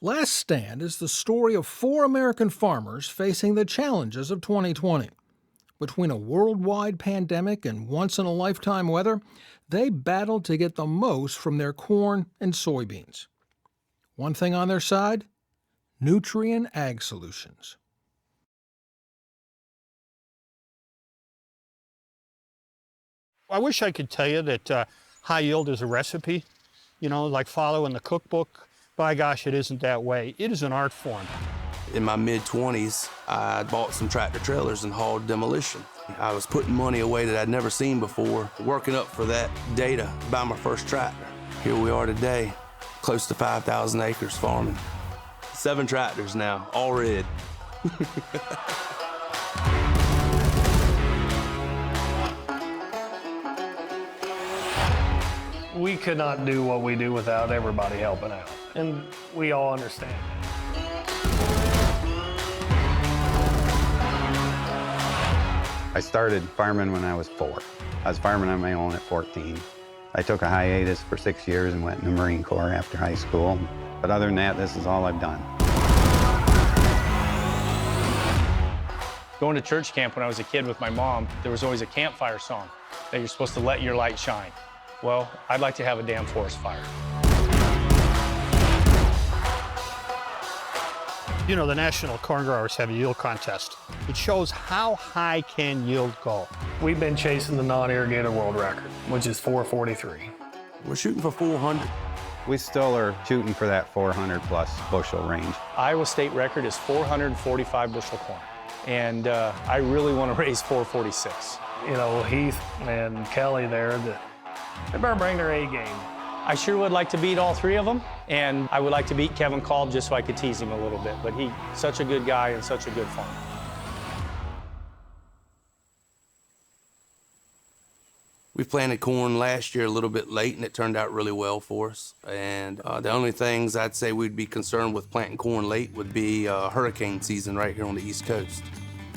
Last Stand is the story of four American farmers facing the challenges of 2020. Between a worldwide pandemic and once-in-a-lifetime weather, they battled to get the most from their corn and soybeans. One thing on their side? Nutrien Ag Solutions. I wish I could tell you that high yield is a recipe, like following the cookbook. By gosh, it isn't that way. It is an art form. In my mid-20s, I bought some tractor trailers and hauled demolition. I was putting money away that I'd never seen before, working up for that day to buy my first tractor. Here we are today, close to 5,000 acres farming. 7 tractors now, all red. We could not do what we do without everybody helping out, and we all understand that. I started farming when I was 4. I was farming on my own at 14. I took a hiatus for 6 years and went in the Marine Corps after high school. But other than that, this is all I've done. Going to church camp when I was a kid with my mom, there was always a campfire song that you're supposed to let your light shine. Well, I'd like to have a damn forest fire. The National Corn Growers have a yield contest. It shows how high can yield go. We've been chasing the non-irrigated world record, which is 443. We're shooting for 400. We still are shooting for that 400-plus bushel range. Iowa state record is 445 bushel corn, and I really want to raise 446. Heath and Kelly there, they better bring their A game. I sure would like to beat all 3 of them, and I would like to beat Kevin Kolb just so I could tease him a little bit, but he's such a good guy and such a good farmer. We planted corn last year a little bit late, and it turned out really well for us. And the only things I'd say we'd be concerned with planting corn late would be hurricane season right here on the East Coast.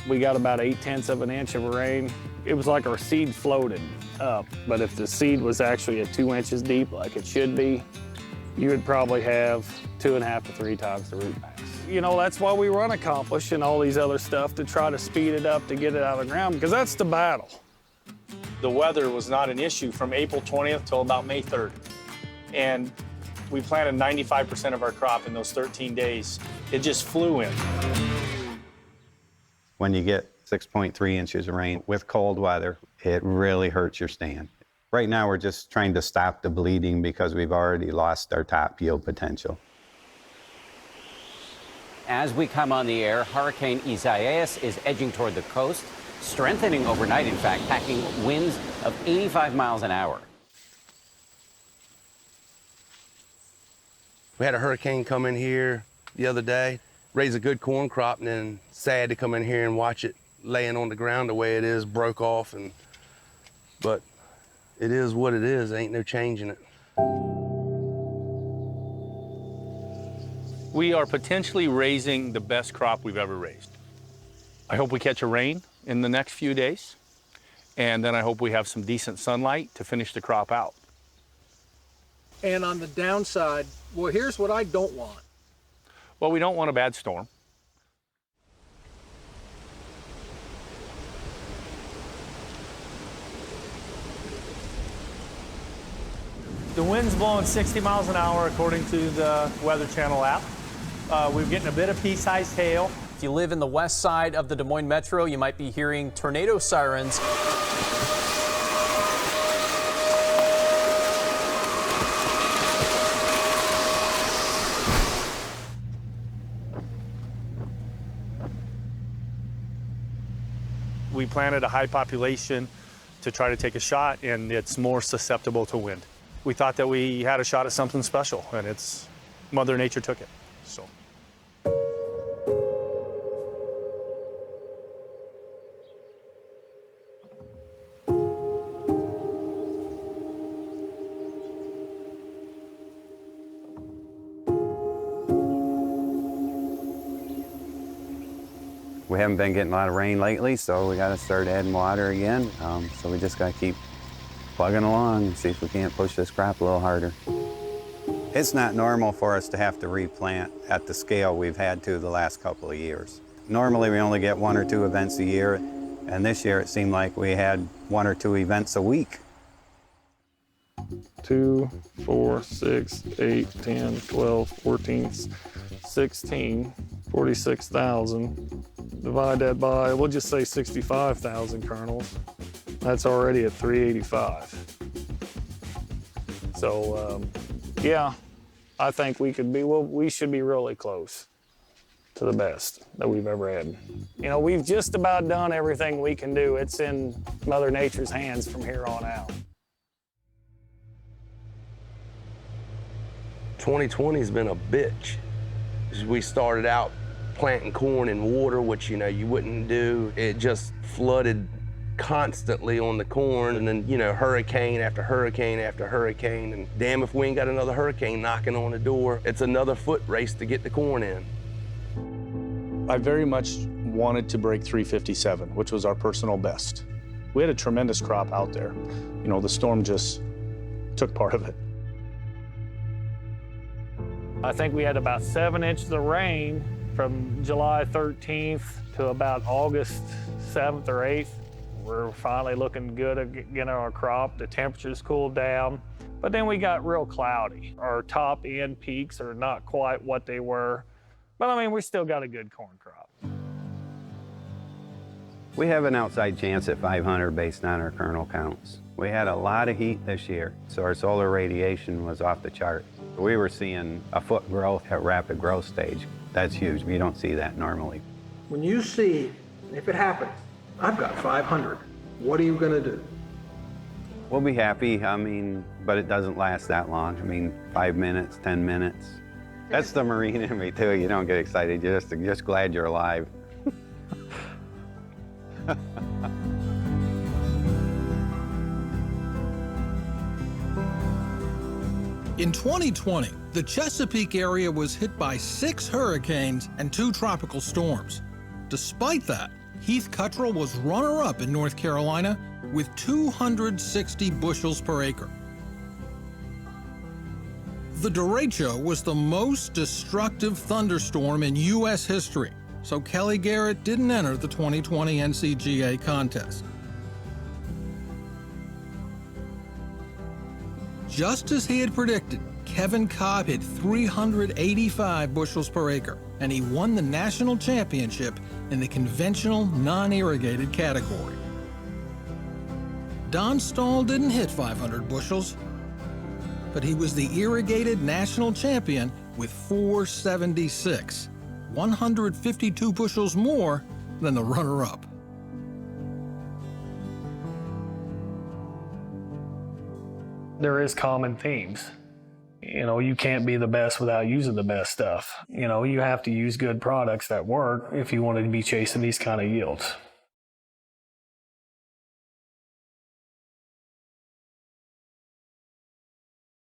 We got about 0.8 of an inch of rain. It was like our seed floated up, but if the seed was actually at 2 inches deep like it should be, you would probably have 2.5 to 3 times the root mass. That's why we run Accomplish and all these other stuff, to try to speed it up to get it out of the ground, because that's the battle. The weather was not an issue from April 20th till about May 3rd. And we planted 95% of our crop in those 13 days. It just flew in. When you get 6.3 inches of rain with cold weather, it really hurts your stand. Right now, we're just trying to stop the bleeding because we've already lost our top yield potential. As we come on the air, Hurricane Isaias is edging toward the coast, strengthening overnight, in fact, packing winds of 85 miles an hour. We had a hurricane come in here the other day, raise a good corn crop, and then sad to come in here and watch it laying on the ground the way it is, broke off. But it is what it is. Ain't no changing it. We are potentially raising the best crop we've ever raised. I hope we catch a rain in the next few days, and then I hope we have some decent sunlight to finish the crop out. And on the downside, well, here's what I don't want. Well, we don't want a bad storm. The wind's blowing 60 miles an hour according to the Weather Channel app. We're getting a bit of pea-sized hail. If you live in the west side of the Des Moines metro, you might be hearing tornado sirens. We planted a high population to try to take a shot, and it's more susceptible to wind. We thought that we had a shot at something special, and it's Mother Nature took it. So. We haven't been getting a lot of rain lately, so we got to start adding water again. So we just got to keep plugging along and see if we can't push this crop a little harder. It's not normal for us to have to replant at the scale we've had to the last couple of years. Normally we only get 1 or 2 events a year, and this year it seemed like we had 1 or 2 events a week. 2, 4, 6, 8, 10, 12, 14, 16, 46,000. Divide that by, we'll just say 65,000 kernels. That's already at 385. So, yeah, I think we could be, well, we should be really close to the best that we've ever had. You know, we've just about done everything we can do. It's in Mother Nature's hands from here on out. 2020's been a bitch. We started out planting corn in water, which, you know, you wouldn't do. It just flooded constantly on the corn, and then, you know, hurricane after hurricane after hurricane, and damn if we ain't got another hurricane knocking on the door. It's another foot race to get the corn in. I very much wanted to break 357, which was our personal best. We had a tremendous crop out there. You know, the storm just took part of it. I think we had about 7 inches of rain from July 13th to about August 7th or 8th. We're finally looking good at getting our crop. The temperatures cooled down, but then we got real cloudy. Our top end peaks are not quite what they were, but I mean, we still got a good corn crop. We have an outside chance at 500 based on our kernel counts. We had a lot of heat this year, so our solar radiation was off the chart. We were seeing a foot growth at rapid growth stage. That's huge. We don't see that normally. When you see, if it happens, I've got 500, what are you going to do? We'll be happy, I mean, but it doesn't last that long. I mean, 5 minutes, 10 minutes. That's the Marine in me too. You don't get excited, you're just glad you're alive. In 2020, the Chesapeake area was hit by 6 hurricanes and 2 tropical storms. Despite that, Heath Cuttrell was runner-up in North Carolina with 260 bushels per acre. The derecho was the most destructive thunderstorm in U.S. history, so Kelly Garrett didn't enter the 2020 NCGA contest. Just as he had predicted, Kevin Cobb hit 385 bushels per acre, and he won the national championship in the conventional non-irrigated category. Don Stahl didn't hit 500 bushels, but he was the irrigated national champion with 476, 152 bushels more than the runner-up. There is common themes. You know, you can't be the best without using the best stuff. You know, you have to use good products that work if you want to be chasing these kind of yields.